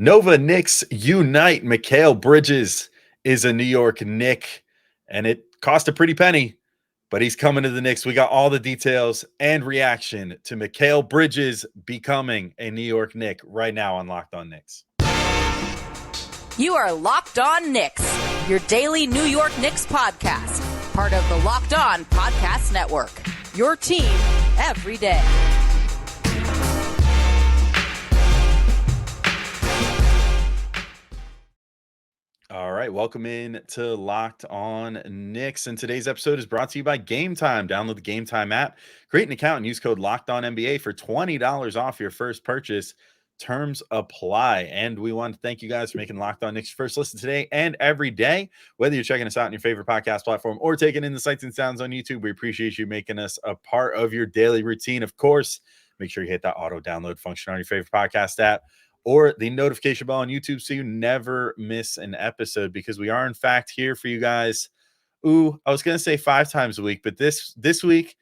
Nova Knicks unite. Mikal Bridges is a New York Knick, and it cost a pretty penny, but he's coming to the Knicks. We got all the details and reaction to Mikal Bridges becoming a New York Knick right now on Locked On Knicks. You are Locked On Knicks, your daily New York Knicks podcast, part of the Locked On Podcast Network, your team every day. All right, welcome in to Locked On Knicks, and today's episode is brought to you by Game Time. Download the Game Time app, create an account, and use code LOCKEDONNBA for $20 off your first purchase. Terms apply. And we want to thank you guys for making Locked On Knicks your first listen today and every day. Whether you're checking us out on your favorite podcast platform or taking in the sights and sounds on YouTube, we appreciate you making us a part of your daily routine. Of course, make sure you hit that auto download function on your favorite podcast app or the notification bell on YouTube so you never miss an episode, because we are in fact here for you guys. I was going to say 5 times a week, but this week,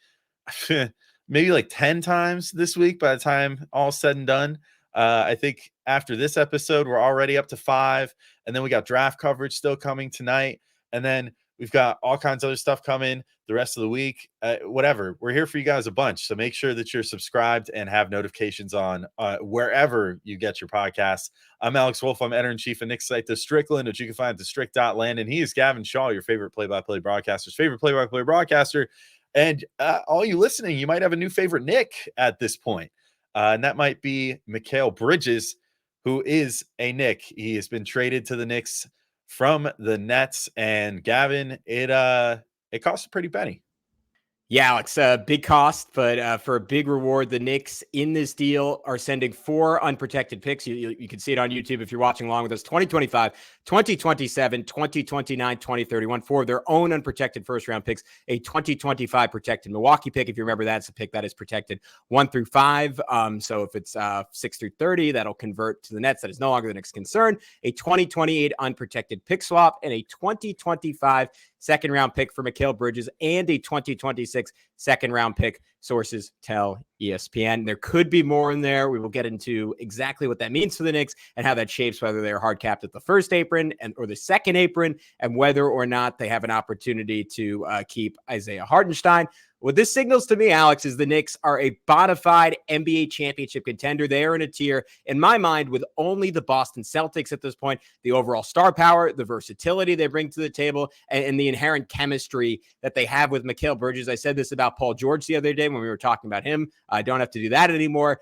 maybe like 10 times this week by the time all said and done. I think after this episode, we're already up to 5, and then we got draft coverage still coming tonight, and then we've got all kinds of other stuff coming the rest of the week. Whatever. We're here for you guys a bunch. So make sure that you're subscribed and have notifications on wherever you get your podcasts. I'm Alex Wolf. I'm editor-in-chief of Knicks site, The Strickland, which you can find at thestrick.land. And he is Gavin Shaw, your favorite play-by-play broadcaster's favorite play-by-play broadcaster. And all you listening, you might have a new favorite Knick at this point. And that might be Mikal Bridges, who is a Knick. He has been traded to the Knicks from the Nets, and Gavin, it cost a pretty penny. Yeah, Alex, a big cost, but for a big reward, the Knicks in this deal are sending 4 unprotected picks. You can see it on YouTube if you're watching along with us. 2025, 2027, 2029, 2031, 4 of their own unprotected first-round picks, a 2025 protected Milwaukee pick. If you remember, that's a pick that is protected 1 through 5. So if it's 6 through 30, that'll convert to the Nets. That is no longer the Knicks' concern. A 2028 unprotected pick swap and a 2025 second-round pick for Mikal Bridges and a 2026 second-round pick, sources tell ESPN. There could be more in there. We will get into exactly what that means for the Knicks and how that shapes whether they're hard-capped at the first apron or the second apron, and whether or not they have an opportunity to keep Isaiah Hartenstein. What this signals to me, Alex, is the Knicks are a bona fide NBA championship contender. They are in a tier, in my mind, with only the Boston Celtics at this point. The overall star power, the versatility they bring to the table, and the inherent chemistry that they have with Mikal Bridges. I said this about Paul George the other day when we were talking about him. I don't have to do that anymore.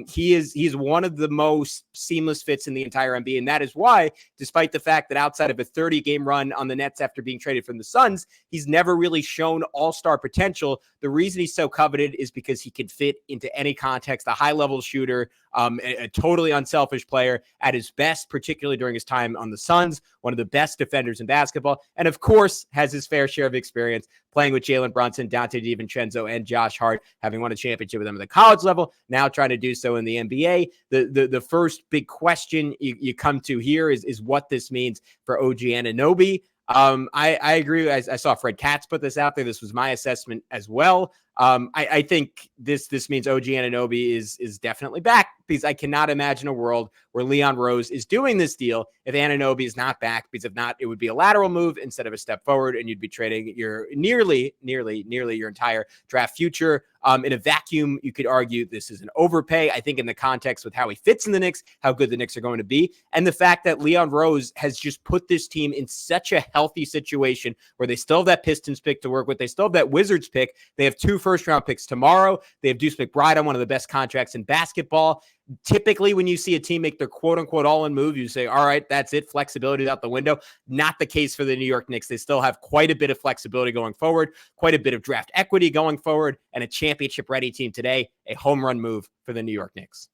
He's one of the most seamless fits in the entire NBA, and that is why, despite the fact that outside of a 30-game run on the Nets after being traded from the Suns, he's never really shown all-star potential. The reason he's so coveted is because he can fit into any context, a high-level shooter, a totally unselfish player at his best, particularly during his time on the Suns, one of the best defenders in basketball, and of course has his fair share of experience playing with Jalen Brunson, Donte DiVincenzo, and Josh Hart, having won a championship with them at the college level, now trying to do so in the NBA. The first big question you come to here is what this means for OG ANunoby. I agree. I saw Fred Katz put this out there. This was my assessment as well. I think this means OG ANunoby is definitely back, because I cannot imagine a world where Leon Rose is doing this deal if ANunoby is not back, because if not, it would be a lateral move instead of a step forward, and you'd be trading your nearly your entire draft future. In a vacuum, you could argue this is an overpay. I think in the context with how he fits in the Knicks, how good the Knicks are going to be, and the fact that Leon Rose has just put this team in such a healthy situation where they still have that Pistons pick to work with. They still have that Wizards pick. They have 2 first-round picks tomorrow. They have Deuce McBride on one of the best contracts in basketball. Typically, when you see a team make their quote-unquote all-in move, you say, all right, that's it. Flexibility out the window. Not the case for the New York Knicks. They still have quite a bit of flexibility going forward, quite a bit of draft equity going forward, and a championship-ready team today, a home run move for the New York Knicks.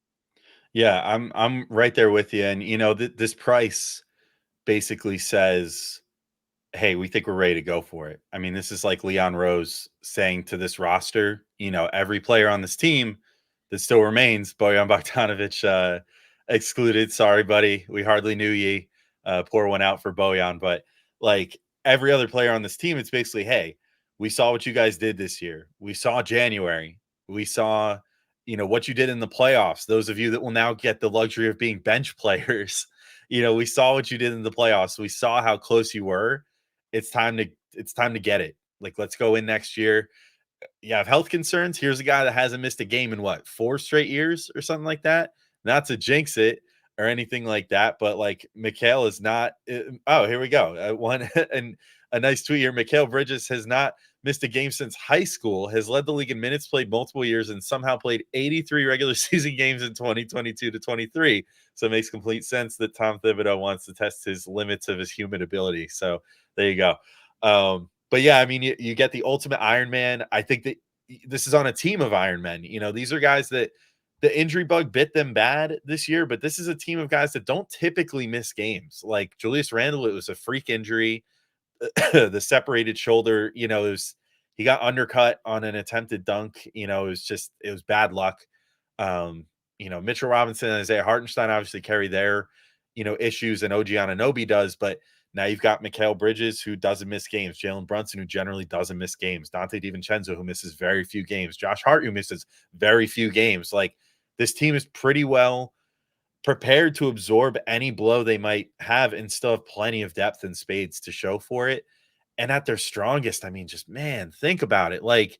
Yeah, I'm right there with you. And, this price basically says, hey, we think we're ready to go for it. I mean, this is like Leon Rose saying to this roster, every player on this team that still remains, Bojan Bogdanovic excluded. Sorry, buddy. We hardly knew ye. Pour one out for Bojan. But like every other player on this team, it's basically, hey, we saw what you guys did this year. We saw January. We saw what you did in the playoffs. Those of you that will now get the luxury of being bench players, we saw what you did in the playoffs. We saw how close you were. It's time to get it. Like, let's go in next year. You have health concerns. Here's a guy that hasn't missed a game in 4 straight years or something like that. Not to jinx it or anything like that, but like Mikal is not. Oh, here we go. One and a nice tweet here. Mikal Bridges has not missed a game since high school, has led the league in minutes played multiple years, and somehow played 83 regular season games in 2022 to 23. So it makes complete sense that Tom Thibodeau wants to test his limits of his human ability. So there you go. But yeah, I mean, you get the ultimate Iron Man. I think that this is on a team of Iron Men. These are guys that the injury bug bit them bad this year, but this is a team of guys that don't typically miss games. Like Julius Randle, it was a freak injury. The separated shoulder, he got undercut on an attempted dunk. It was bad luck. Mitchell Robinson and Isaiah Hartenstein obviously carry their, issues, and OG ANunoby does, but now you've got Mikal Bridges, who doesn't miss games, Jalen Brunson, who generally doesn't miss games, Donte DiVincenzo, who misses very few games, Josh Hart, who misses very few games. Like, this team is pretty well prepared to absorb any blow they might have and still have plenty of depth and spades to show for it. And at their strongest, I mean, just, man, think about it. Like,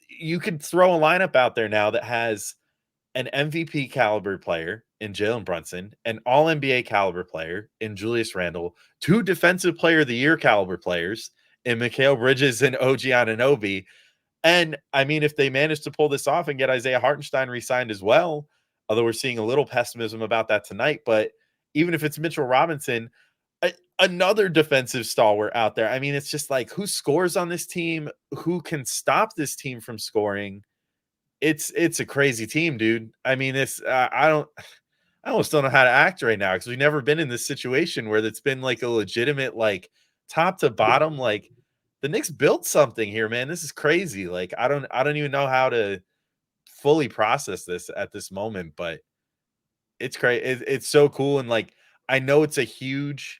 you could throw a lineup out there now that has an MVP caliber player in Jalen Brunson, an all NBA caliber player in Julius Randle, 2 defensive player of the year caliber players in Mikal Bridges and OG ANunoby. And I mean, if they manage to pull this off and get Isaiah Hartenstein re-signed as well, although we're seeing a little pessimism about that tonight, but even if it's Mitchell Robinson, another defensive stalwart out there. I mean, it's just like, who scores on this team? Who can stop this team from scoring? It's a crazy team, dude. I mean, I almost don't know how to act right now, because we've never been in this situation where it's been like a legitimate, like, top to bottom, like, the Knicks built something here, man. This is crazy. Like, I don't even know how to fully process this at this moment, but it's crazy. It's so cool. And like, I know it's a huge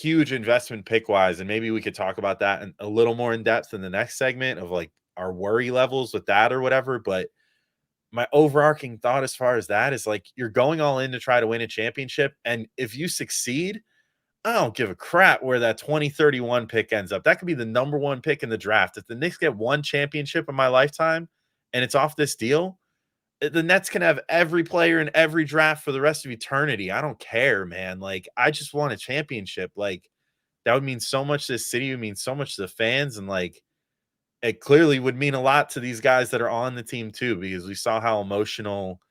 investment pick wise, and maybe we could talk about that a little more in depth in the next segment of like our worry levels with that or whatever. But my overarching thought as far as that is, like, you're going all in to try to win a championship. And if you succeed, I don't give a crap where that 2031 pick ends up. That could be the number 1 pick in the draft. If the Knicks get 1 championship in my lifetime and it's off this deal, the Nets can have every player in every draft for the rest of eternity. I don't care, man. Like, I just want a championship. Like, that would mean so much to the city. It would mean so much to the fans. And like, it clearly would mean a lot to these guys that are on the team too, because we saw how emotional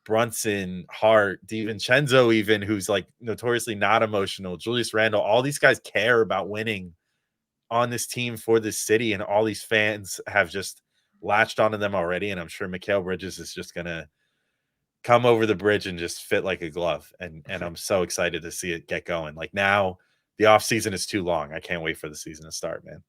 Brunson, Hart, DiVincenzo, even, who's like notoriously not emotional, Julius Randle, all these guys care about winning on this team for this city, and all these fans have just latched onto them already. And I'm sure Mikal Bridges is just gonna come over the bridge and just fit like a glove. And I'm so excited to see it get going. Like, now the offseason is too long. I can't wait for the season to start, man.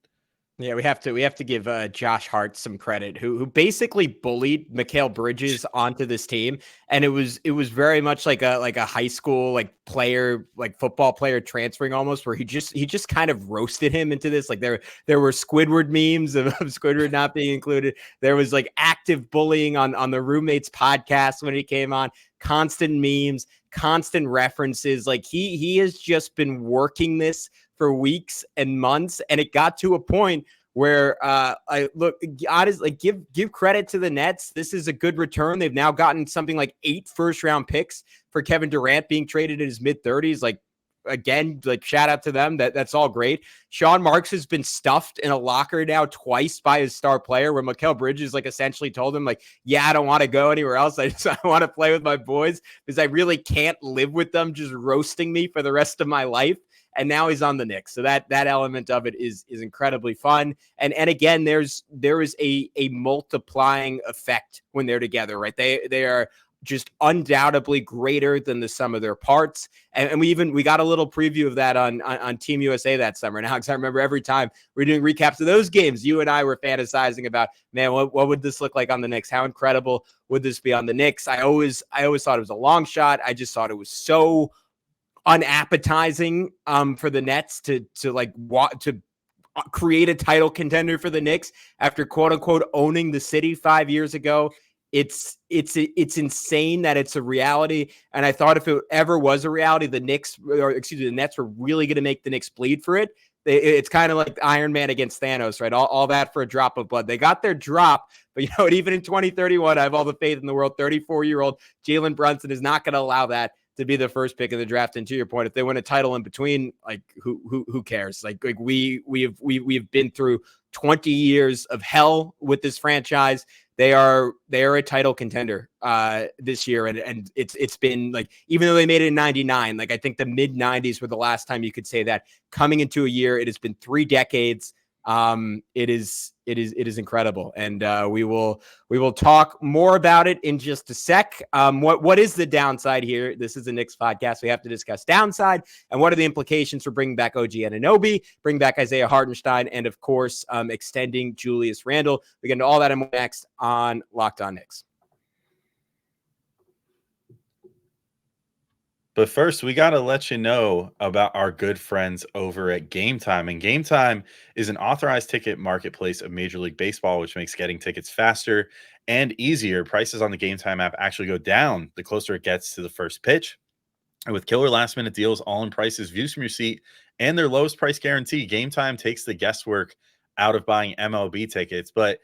Yeah, we have to give Josh Hart some credit, who basically bullied Mikal Bridges onto this team, and it was very much like a high school player, like football player transferring almost, where he just kind of roasted him into this. Like, there were Squidward memes of Squidward not being included. There was like active bullying on the Roommates podcast when he came on. Constant memes, constant references. Like, he has just been working this for weeks and months, and it got to a point where I look, honestly, give credit to the Nets. This is a good return. They've now gotten something like 8 first-round picks for Kevin Durant being traded in his mid-30s. Like, again, like, shout out to them. That's all great. Sean Marks has been stuffed in a locker now twice by his star player, where Mikal Bridges like essentially told him, like, yeah, I don't want to go anywhere else. I want to play with my boys because I really can't live with them just roasting me for the rest of my life. And now he's on the Knicks. So that element of it is incredibly fun. And again, there is a multiplying effect when they're together, right? They are just undoubtedly greater than the sum of their parts. And we got a little preview of that on Team USA that summer. Now, because I remember every time we're doing recaps of those games, you and I were fantasizing about, man, what would this look like on the Knicks? How incredible would this be on the Knicks? I always thought it was a long shot. I just thought it was so unappetizing for the Nets to create a title contender for the Knicks after quote unquote owning the city 5 years ago. it's insane that it's a reality. And I thought if it ever was a reality, the Nets were really going to make the Knicks bleed for it. It's kind of like Iron Man against Thanos, right? All that for a drop of blood. They got their drop, but even in 2031, I have all the faith in the world. 34-year-old Jalen Brunson is not going to allow that to be the first pick of the draft. And to your point, if they win a title in between, like who cares? Like we've been through 20 years of hell with this franchise. They are a title contender this year, and it's been like, even though they made it in '99, like I think the mid '90s were the last time you could say that. Coming into a year, it has been 3 decades. It is incredible, and we will talk more about it in just a sec. What is the downside here? This is a Knicks podcast. We have to discuss downside and what are the implications for bringing back OG ANunoby, bring back Isaiah Hartenstein, and of course, extending Julius Randle. We get into all that and more next on Locked On Knicks. But first, we got to let you know about our good friends over at Game Time. And Game Time is an authorized ticket marketplace of Major League Baseball, which makes getting tickets faster and easier. Prices on the Game Time app actually go down the closer it gets to the first pitch. And with killer last-minute deals, all-in prices, views from your seat, and their lowest price guarantee, Game Time takes the guesswork out of buying MLB tickets. But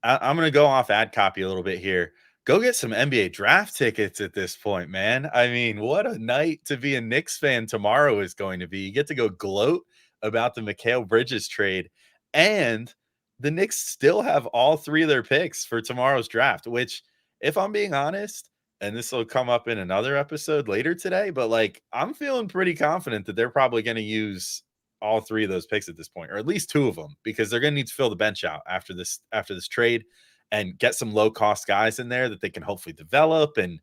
I'm going to go off ad copy a little bit here. Go get some NBA draft tickets at this point, man. I mean, what a night to be a Knicks fan tomorrow is going to be. You get to go gloat about the Mikal Bridges trade, and the Knicks still have all 3 of their picks for tomorrow's draft, which, if I'm being honest, and this will come up in another episode later today, but like I'm feeling pretty confident that they're probably going to use all 3 of those picks at this point, or at least 2 of them, because they're going to need to fill the bench out after this trade and get some low-cost guys in there that they can hopefully develop and,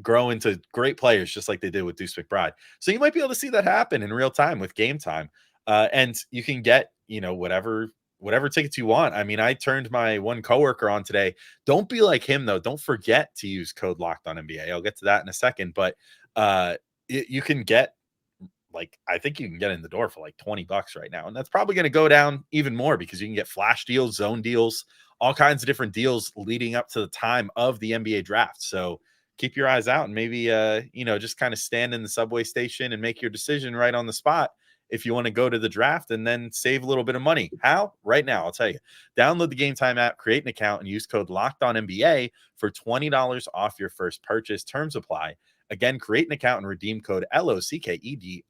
grow into great players just like they did with Deuce McBride. So you might be able to see that happen in real time with Game Time. And you can get, whatever tickets you want. I mean, I turned my one coworker on today. Don't be like him, though. Don't forget to use code Locked On NBA. I'll get to that in a second. But you can get, I think you can get in the door for like $20 right now. And that's probably going to go down even more because you can get flash deals, zone deals, all kinds of different deals leading up to the time of the NBA draft. So keep your eyes out and maybe, just kind of stand in the subway station and make your decision right on the spot if you want to go to the draft and then save a little bit of money. How? Right now, I'll tell you. Download the Game Time app, create an account, and use code LOCKEDONNBA for $20 off your first purchase. Terms apply. Again, create an account and redeem code LOCKEDONNBA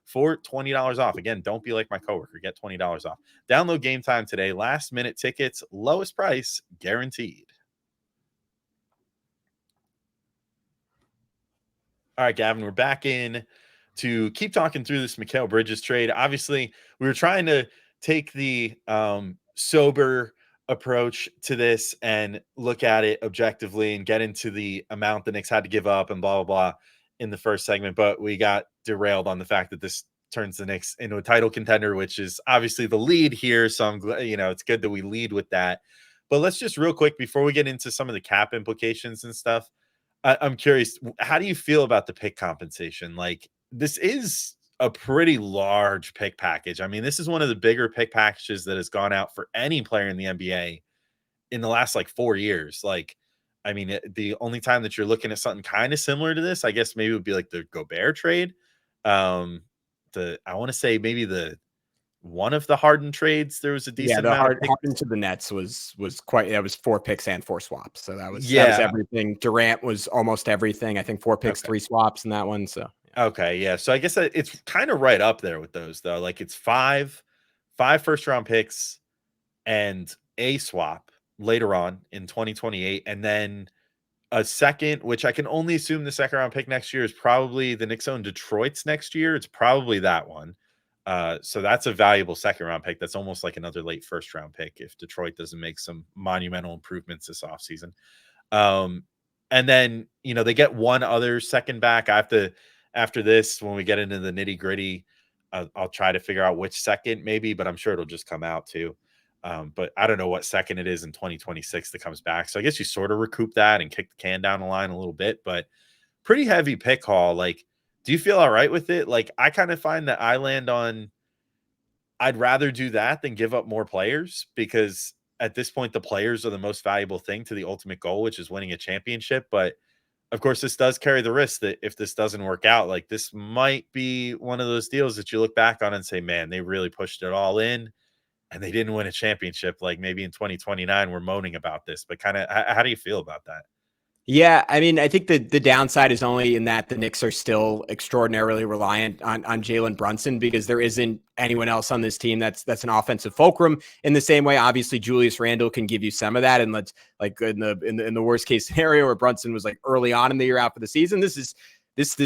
for $20 off. Again, don't be like my coworker. Get $20 off. Download Game Time today. Last minute tickets, lowest price guaranteed. All right, Gavin, we're back in to keep talking through this Mikal Bridges trade. Obviously, we were trying to take the sober approach to this and look at it objectively and get into the amount the Knicks had to give up and blah, blah, blah in the first segment. But we got derailed on the fact that this turns the Knicks into a title contender, which is obviously the lead here. So I'm glad, it's good that we lead with that. But let's just real quick, before we get into some of the cap implications and stuff, I'm curious, how do you feel about the pick compensation? Like, this is a pretty large pick package. I mean, this is one of the bigger pick packages that has gone out for any player in the NBA in the last 4 years. I mean, the only time that you're looking at something kind of similar to this, I guess maybe it would be like the Gobert trade. I want to say maybe one of the Harden trades, there was a decent amount of Harden to the Nets was quite. That was 4 picks and 4 swaps. So that was everything. Durant was almost everything. I think 4 picks, 3 swaps in that one. So okay, yeah. So I guess it's kind of right up there with those, though. It's 5 first-round picks and a swap later on in 2028, and then a second, which I can only assume the second-round pick next year is probably the Knicks own Detroit's next year. It's probably that one. So that's a valuable second-round pick. That's almost like another late first-round pick if Detroit doesn't make some monumental improvements this offseason. And then, they get one other second back. After this, when we get into the nitty-gritty, I'll try to figure out which second maybe, but I'm sure it'll just come out too. But I don't know what second it is in 2026 that comes back. So I guess you sort of recoup that and kick the can down the line a little bit, but pretty heavy pick haul. Do you feel all right with it? I kind of find that I land on, I'd rather do that than give up more players because at this point, the players are the most valuable thing to the ultimate goal, which is winning a championship. But of course, this does carry the risk that if this doesn't work out, like this might be one of those deals that you look back on and say, man, they really pushed it all in and they didn't win a championship. Like maybe in 2029, we're moaning about this, but kind of how do you feel about that? Yeah, I mean, I think the downside is only in that the Knicks are still extraordinarily reliant on Jalen Brunson, because there isn't anyone else on this team that's an offensive fulcrum in the same way. Obviously, Julius Randle can give you some of that, and let's like in the worst case scenario where Brunson was like early on in the year out for the season, this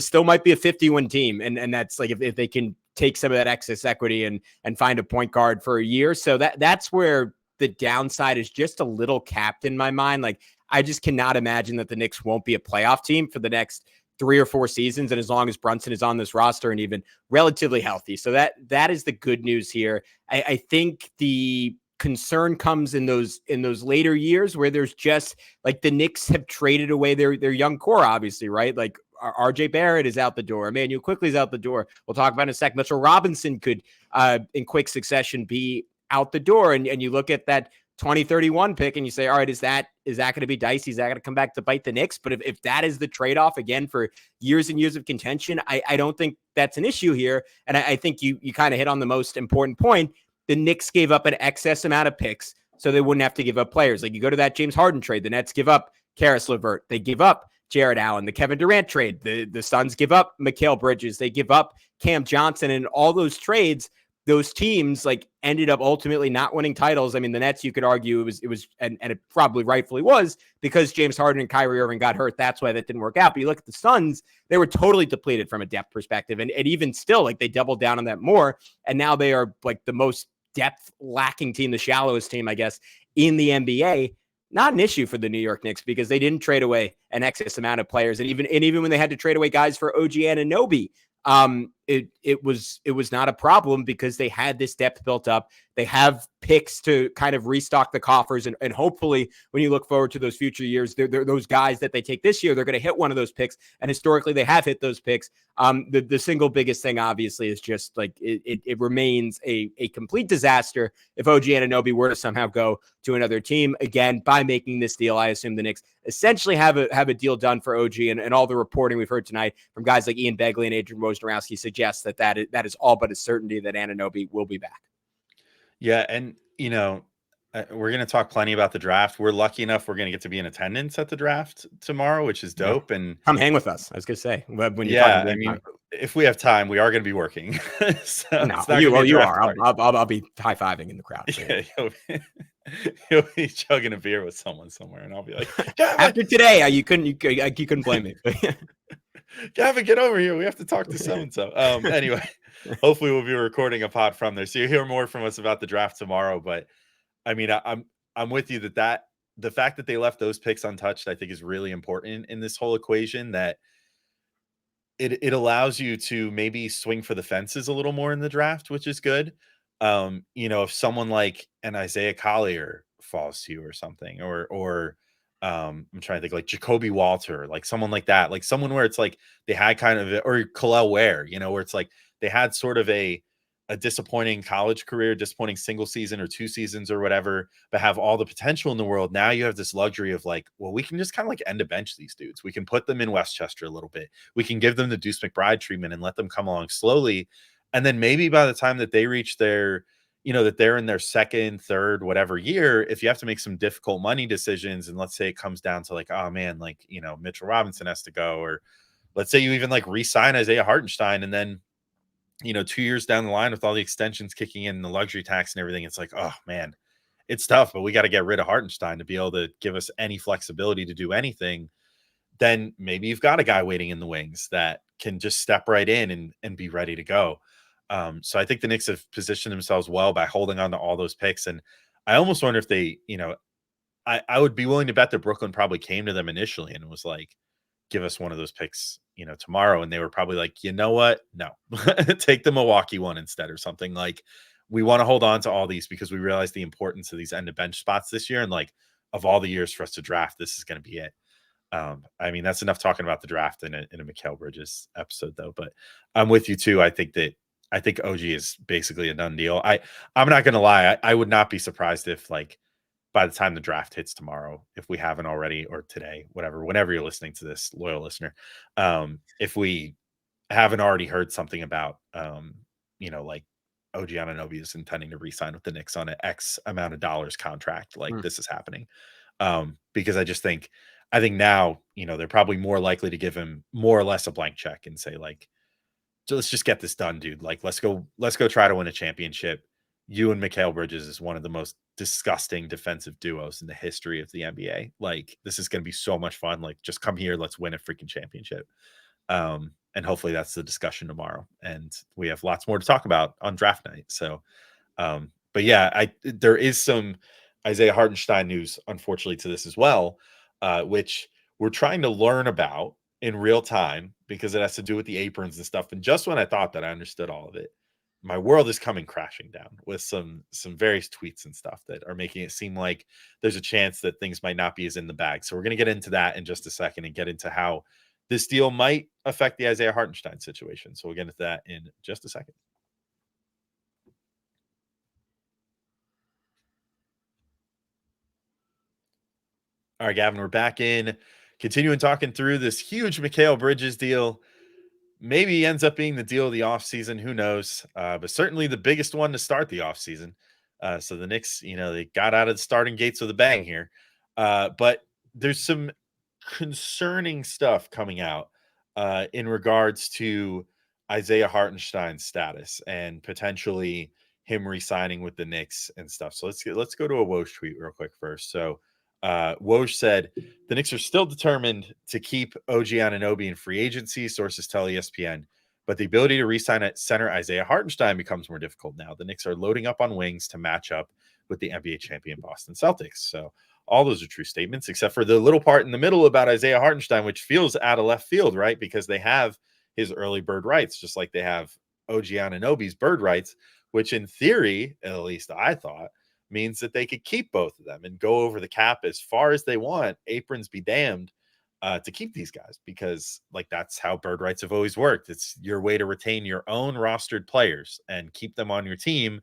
still might be a 50-win team, and that's like if they can take some of that excess equity and find a point guard for a year, so that's where the downside is just a little capped in my mind. Like, I just cannot imagine that the Knicks won't be a playoff team for the next 3 or 4 seasons. And as long as Brunson is on this roster and even relatively healthy. So that is the good news here. I think the concern comes in those later years where there's just like the Knicks have traded away their young core, obviously, right? Like RJ Barrett is out the door. Emmanuel Quickly is out the door. We'll talk about in a sec. Mitchell Robinson could, in quick succession, be out the door. And you look at that 2031 pick and you say, all right, is that going to be dicey? Is that going to come back to bite the Knicks? But if that is the trade-off again for years and years of contention, I don't think that's an issue here. And I think you kind of hit on the most important point. The Knicks gave up an excess amount of picks so they wouldn't have to give up players. Like you go to that James Harden trade, the Nets give up Karis LeVert. They give up Jared Allen. The Kevin Durant trade, the Suns give up Mikal Bridges. They give up Cam Johnson. And all those trades, those teams like ended up ultimately not winning titles. I mean, the Nets, you could argue it was, and it probably rightfully was, because James Harden and Kyrie Irving got hurt. That's why that didn't work out. But you look at the Suns, they were totally depleted from a depth perspective. And even still, like they doubled down on that more. And now they are like the most depth lacking team, the shallowest team, I guess, in the NBA. Not an issue for the New York Knicks because they didn't trade away an excess amount of players. And even when they had to trade away guys for OG ANunoby, it was not a problem because they had this depth built up. They have picks to kind of restock the coffers. And hopefully when you look forward to those future years, they're those guys that they take this year, they're going to hit one of those picks. And historically they have hit those picks. The single biggest thing obviously is just like, it remains a complete disaster if OG Anunoby were to somehow go to another team. Again, by making this deal, I assume the Knicks essentially have a deal done for OG, and all the reporting we've heard tonight from guys like Ian Begley and Adrian Wojnarowski suggests that is all but a certainty that Anunoby will be back. Yeah, and we're going to talk plenty about the draft. We're lucky enough we're going to get to be in attendance at the draft tomorrow, which is dope. Yeah. And come hang with us. I was going to say, when if we have time, we are going to be working. So no, you are. I'll be high fiving in the crowd. Yeah, you'll be chugging a beer with someone somewhere, and I'll be like, after today, you couldn't blame me. Gavin, get over here. We have to talk to so and so. Anyway, hopefully we'll be recording a pod from there, so you'll hear more from us about the draft tomorrow. But I mean, I'm with you that the fact that they left those picks untouched, I think, is really important in this whole equation. That it allows you to maybe swing for the fences a little more in the draft, which is good. If someone like an Isaiah Collier falls to you or something, or I'm trying to think like Jacoby Walter, like someone like that, like someone where it's like they had kind of, or Khalil Ware, where it's like they had sort of a disappointing college career, disappointing single season or 2 seasons or whatever, but have all the potential in the world. Now you have this luxury of like, well, we can just kind of like end a bench these dudes. We can put them in Westchester a little bit. We can give them the Deuce McBride treatment and let them come along slowly. And then maybe by the time that they reach their, that they're in their second, third, whatever year, if you have to make some difficult money decisions, and let's say it comes down to like, oh man, like, Mitchell Robinson has to go, or let's say you even like re-sign Isaiah Hartenstein, and then, 2 years down the line with all the extensions kicking in, the luxury tax and everything, it's like, oh man, it's tough, but we got to get rid of Hartenstein to be able to give us any flexibility to do anything. Then maybe you've got a guy waiting in the wings that can just step right in and be ready to go. So I think the Knicks have positioned themselves well by holding on to all those picks. And I almost wonder if they, I would be willing to bet that Brooklyn probably came to them initially and was like, give us one of those picks, tomorrow. And they were probably like, you know what? No, take the Milwaukee one instead, or something. Like, we want to hold on to all these because we realize the importance of these end of bench spots this year. And like, of all the years for us to draft, this is going to be it. I mean, that's enough talking about the draft in a Mikal Bridges episode though, but I'm with you too. I think OG is basically a done deal. I'm not going to lie. I would not be surprised if like by the time the draft hits tomorrow, if we haven't already, or today, whenever you're listening to this, loyal listener, if we haven't already heard something about, like OG ANunoby is intending to re-sign with the Knicks on an X amount of dollars contract, like this is happening. Because I think now, they're probably more likely to give him more or less a blank check and say, like, so let's just get this done, dude. Like, let's go try to win a championship. You and Mikal Bridges is one of the most disgusting defensive duos in the history of the NBA. Like, this is going to be so much fun. Like, just come here. Let's win a freaking championship. And hopefully that's the discussion tomorrow. And we have lots more to talk about on draft night. So, but yeah, there is some Isaiah Hartenstein news, unfortunately, to this as well, which we're trying to learn about in real time because it has to do with the aprons and stuff. And just when I thought that I understood all of it, my world is coming crashing down with some various tweets and stuff that are making it seem like there's a chance that things might not be as in the bag. So we're going to get into that in just a second and get into how this deal might affect the Isaiah Hartenstein situation. So we'll get into that in just a second. All right, Gavin, we're back in. Continuing talking through this huge Mikal Bridges deal. Maybe he ends up being the deal of the offseason. Who knows? But certainly the biggest one to start the offseason. So the Knicks, they got out of the starting gates with a bang here. But there's some concerning stuff coming out in regards to Isaiah Hartenstein's status and potentially him re-signing with the Knicks and stuff. So let's go to a Woj tweet real quick first. So Woj said the Knicks are still determined to keep OG ANunoby in free agency, sources tell ESPN, but the ability to re-sign at center Isaiah Hartenstein becomes more difficult now. The Knicks are loading up on wings to match up with the NBA champion Boston Celtics. So all those are true statements, except for the little part in the middle about Isaiah Hartenstein, which feels out of left field, right? Because they have his early bird rights, just like they have OG ANunoby's bird rights, which in theory, at least I thought, means that they could keep both of them and go over the cap as far as they want, aprons be damned, to keep these guys, because like that's how bird rights have always worked. It's your way to retain your own rostered players and keep them on your team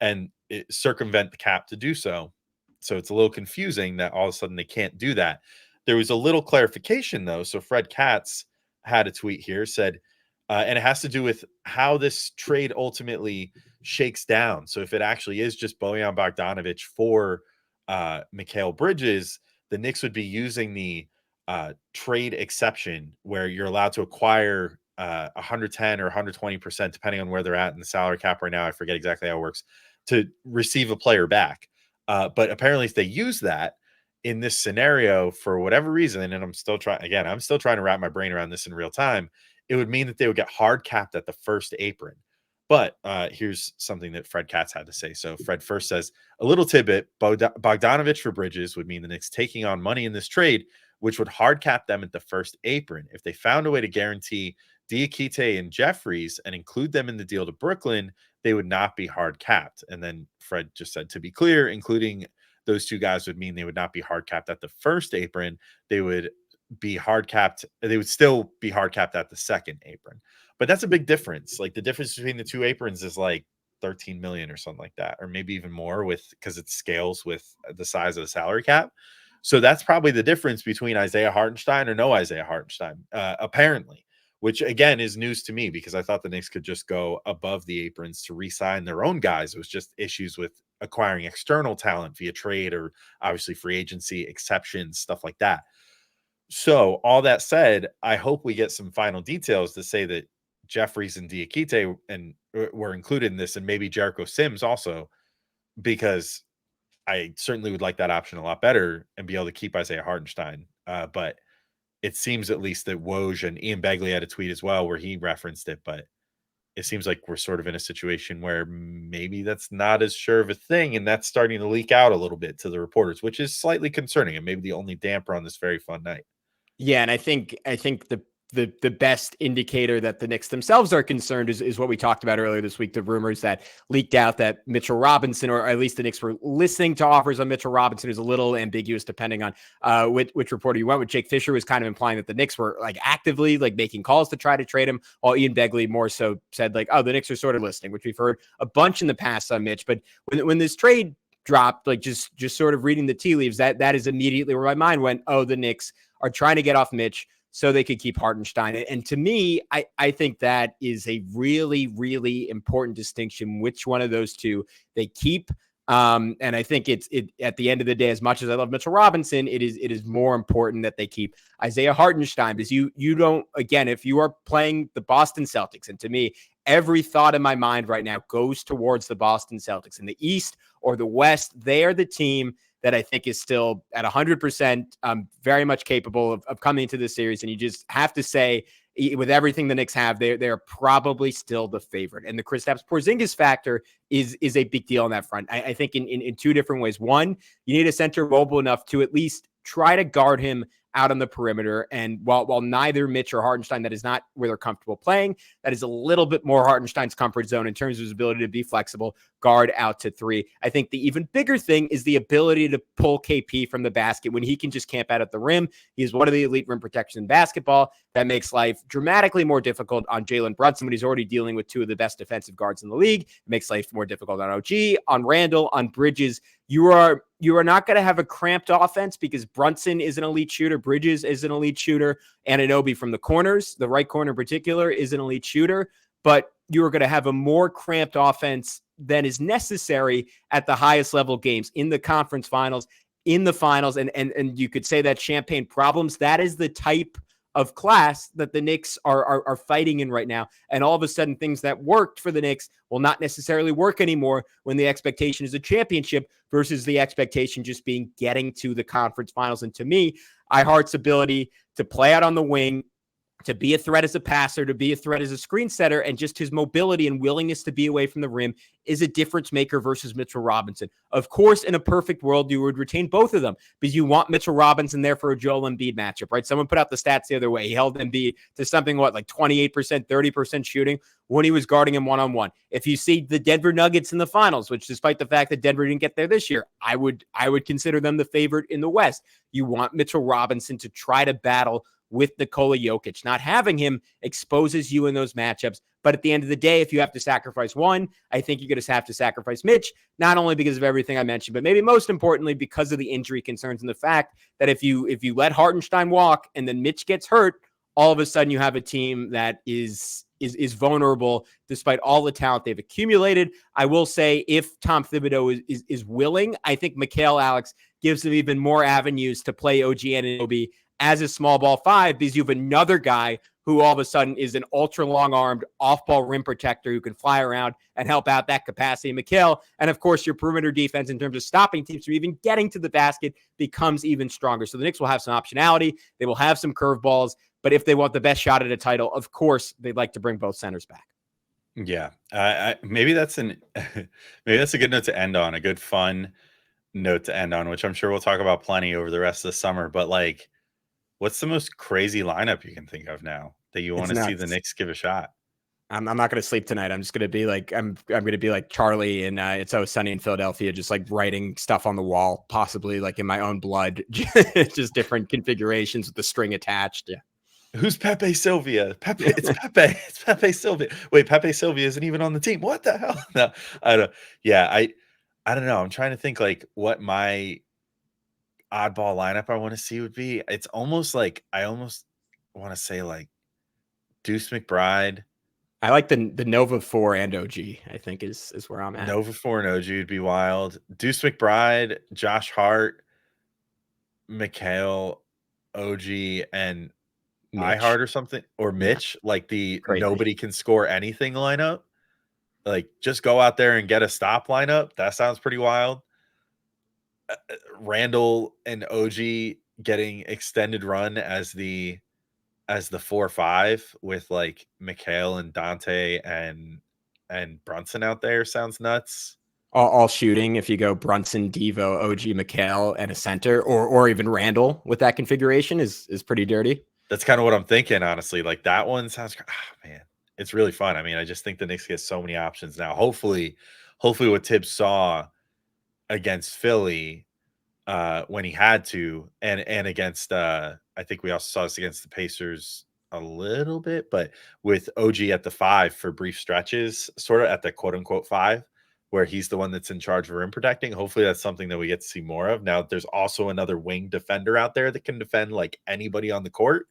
and circumvent the cap to do so. So it's a little confusing that all of a sudden they can't do that. There was a little clarification though. So Fred Katz had a tweet here, said, and it has to do with how this trade ultimately shakes down. So if it actually is just Bojan Bogdanovic for Mikal Bridges, the Knicks would be using the trade exception where you're allowed to acquire 110 or 120%, depending on where they're at in the salary cap right now. I forget exactly how it works, to receive a player back. But apparently if they use that in this scenario for whatever reason, and I'm still trying to wrap my brain around this in real time, it would mean that they would get hard capped at the first apron. But here's something that Fred Katz had to say. So Fred first says, a little tidbit, Bogdanovic for Bridges would mean the Knicks taking on money in this trade, which would hard cap them at the first apron. If they found a way to guarantee Diakite and Jeffries and include them in the deal to Brooklyn, they would not be hard capped. And then Fred just said, to be clear, including those two guys would mean they would not be hard capped at the first apron. They would be hard capped. They would still be hard capped at the second apron. But that's a big difference. Like the difference between the two aprons is like 13 million or something like that, or maybe even more because it scales with the size of the salary cap. So that's probably the difference between Isaiah Hartenstein or no Isaiah Hartenstein, apparently, which again is news to me because I thought the Knicks could just go above the aprons to re-sign their own guys. It was just issues with acquiring external talent via trade or obviously free agency exceptions, stuff like that. So all that said, I hope we get some final details to say that Jeffries and Diakite were included in this, and maybe Jericho Sims also, because I certainly would like that option a lot better and be able to keep Isaiah Hartenstein. But it seems at least that Woj and Ian Begley had a tweet as well where he referenced it, but it seems like we're sort of in a situation where maybe that's not as sure of a thing, and that's starting to leak out a little bit to the reporters, which is slightly concerning and maybe the only damper on this very fun night. Yeah, and I think the best indicator that the Knicks themselves are concerned is what we talked about earlier this week, the rumors that leaked out that Mitchell Robinson, or at least the Knicks were listening to offers on Mitchell Robinson, is a little ambiguous depending on which reporter you went with. Jake Fisher was kind of implying that the Knicks were like actively like making calls to try to trade him, while Ian Begley more so said like, oh, the Knicks are sort of listening, which we've heard a bunch in the past on Mitch. But when this trade dropped, like just sort of reading the tea leaves, that is immediately where my mind went. Oh, the Knicks are trying to get off Mitch so they could keep Hartenstein. And to me, I think that is a really, really important distinction, which one of those two they keep. And I think it at the end of the day, as much as I love Mitchell Robinson, it is more important that they keep Isaiah Hartenstein, because you don't, again, if you are playing the Boston Celtics, and to me, every thought in my mind right now goes towards the Boston Celtics in the East or the West. They are the team that I think is still at 100%, very much capable of coming into this series. And you just have to say, with everything the Knicks have, they're probably still the favorite. And the Kristaps Porzingis factor is a big deal on that front. I think in two different ways. One, you need a center mobile enough to at least try to guard him out on the perimeter. And while neither Mitch or Hartenstein, that is not where they're comfortable playing, that is a little bit more Hartenstein's comfort zone in terms of his ability to be flexible, guard out to three. I think the even bigger thing is the ability to pull KP from the basket when he can just camp out at the rim. He is one of the elite rim protections in basketball. That makes life dramatically more difficult on Jalen Brunson when he's already dealing with two of the best defensive guards in the league. It makes life more difficult on OG, on Randall, on Bridges. You are not going to have a cramped offense because Brunson is an elite shooter. Bridges is an elite shooter. ANunoby from the corners, the right corner in particular, is an elite shooter. But you are going to have a more cramped offense than is necessary at the highest level games in the conference finals, in the finals. And you could say that champagne problems, that is the type of class that the Knicks are fighting in right now. And all of a sudden, things that worked for the Knicks will not necessarily work anymore when the expectation is a championship versus the expectation just being getting to the conference finals. And to me, Hart's ability to play out on the wing, to be a threat as a passer, to be a threat as a screen setter, and just his mobility and willingness to be away from the rim is a difference maker versus Mitchell Robinson. Of course, in a perfect world, you would retain both of them because you want Mitchell Robinson there for a Joel Embiid matchup, right? Someone put out the stats the other way. He held Embiid to something, like 28%, 30% shooting when he was guarding him one-on-one. If you see the Denver Nuggets in the finals, which despite the fact that Denver didn't get there this year, I would consider them the favorite in the West. You want Mitchell Robinson to try to battle with Nikola Jokic. Not having him exposes you in those matchups. But at the end of the day, if you have to sacrifice one, I think you're going to have to sacrifice Mitch, not only because of everything I mentioned, but maybe most importantly because of the injury concerns and the fact that if you let Hartenstein walk and then Mitch gets hurt, all of a sudden you have a team that is vulnerable despite all the talent they've accumulated. I will say, if Tom Thibodeau is willing, I think Mikal, Alex, gives them even more avenues to play OG Anunoby as a small ball five, because you have another guy who all of a sudden is an ultra long-armed off-ball rim protector who can fly around and help out that capacity. Mikal, and of course your perimeter defense in terms of stopping teams from even getting to the basket becomes even stronger. So the Knicks will have some optionality. They will have some curveballs, but if they want the best shot at a title, of course they'd like to bring both centers back. Yeah, maybe that's maybe that's a good note to end on, a good fun note to end on, which I'm sure we'll talk about plenty over the rest of the summer. But what's the most crazy lineup you can think of now that you want to see the Knicks give a shot? I'm not going to sleep tonight. I'm just going to be like, I'm going to be like Charlie in It's Always Sunny in Philadelphia, just like writing stuff on the wall, possibly like in my own blood, just different configurations with the string attached. Yeah. Who's Pepe Sylvia? It's Pepe. It's Pepe Sylvia. Wait, Pepe Sylvia isn't even on the team. What the hell? No, I don't. Yeah, I don't know. I'm trying to think what my oddball lineup I want to see would be. It's almost like I almost want to say Deuce McBride. I like the Nova 4 and OG, I think is where I'm at. Nova 4 and OG would be wild. Deuce McBride, Josh Hart, Mikal, OG, and Hart or something, or Mitch, like the Crazy. Nobody can score anything lineup. Like, just go out there and get a stop lineup. That sounds pretty wild. Randall and OG getting extended run as the 4-5 with Mikal and Donte and Brunson out there sounds nuts. All shooting. If you go Brunson, Devo, OG, Mikal, and a center, or even Randall with that configuration is pretty dirty. That's kind of what I'm thinking, honestly. That one sounds, man, it's really fun. I mean, I just think the Knicks get so many options now. Hopefully what Tibbs saw against Philly when he had to, and against I think we also saw this against the Pacers a little bit, but with OG at the 5 for brief stretches, sort of at the quote unquote 5, where he's the one that's in charge of rim protecting. Hopefully that's something that we get to see more of. Now, there's also another wing defender out there that can defend like anybody on the court.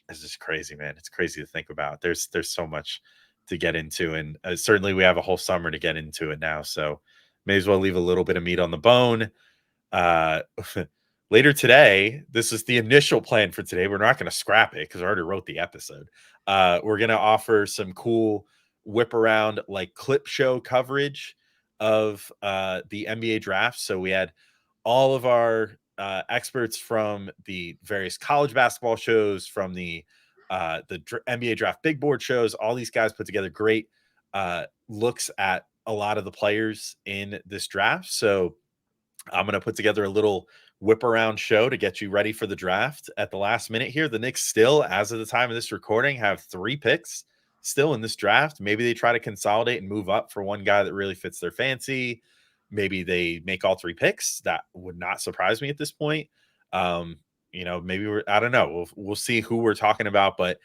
It's just crazy, man. It's crazy to think about. There's so much to get into, and certainly we have a whole summer to get into it now. So may as well leave a little bit of meat on the bone. Later today, this is the initial plan for today. We're not going to scrap it because I already wrote the episode. We're going to offer some cool whip around like clip show coverage of the NBA draft. So we had all of our experts from the various college basketball shows, from the NBA draft big board shows. All these guys put together great looks at a lot of the players in this draft. So I'm going to put together a little whip around show to get you ready for the draft at the last minute here. The Knicks still, as of the time of this recording, have 3 picks still in this draft. Maybe they try to consolidate and move up for one guy that really fits their fancy. Maybe they make all 3 picks. That would not surprise me at this point. Maybe I don't know. We'll see who we're talking about, but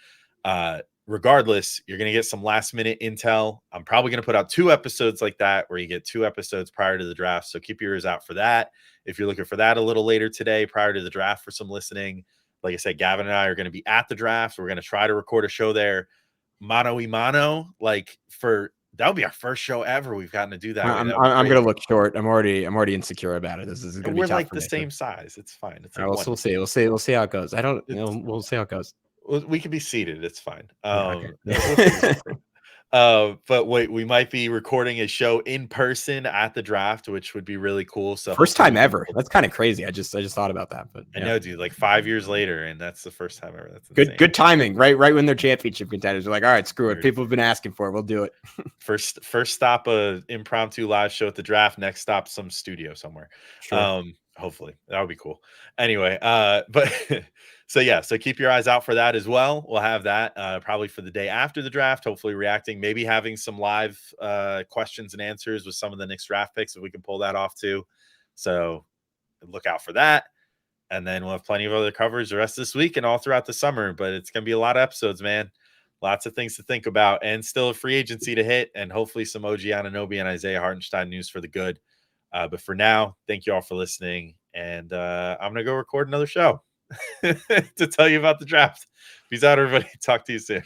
regardless, you're going to get some last minute intel. I'm probably going to put out 2 episodes like that, where you get 2 episodes prior to the draft. So keep your ears out for that. If you're looking for that a little later today, prior to the draft, for some listening, like I said, Gavin and I are going to be at the draft. We're going to try to record a show there, mano y mano, that'll be our first show ever. We've gotten to do that. I'm going to look short. I'm already insecure about it. This is going to be we're tough like for the me, same size. It's fine. It's like we'll see. We'll see how it goes. We'll see how it goes. We can be seated. It's fine. Okay. But wait, we might be recording a show in person at the draft, which would be really cool. So first time ever. That's kind of crazy. I just thought about that. But I know, dude, like 5 years later, and that's the first time ever. That's insane. Good timing, right? Right when they're championship contenders, they're like, all right, screw it. People have been asking for it. We'll do it. First stop, a impromptu live show at the draft. Next stop, some studio somewhere. Sure. Hopefully that would be cool. Anyway, but so keep your eyes out for that as well. We'll have that probably for the day after the draft, hopefully reacting, maybe having some live questions and answers with some of the Knicks draft picks, if we can pull that off too. So look out for that. And then we'll have plenty of other coverage the rest of this week and all throughout the summer, but it's going to be a lot of episodes, man. Lots of things to think about, and still a free agency to hit, and hopefully some OG ANunoby and Isaiah Hartenstein news for the good. But for now, thank you all for listening. And I'm going to go record another show to tell you about the draft. Peace out, everybody. Talk to you soon.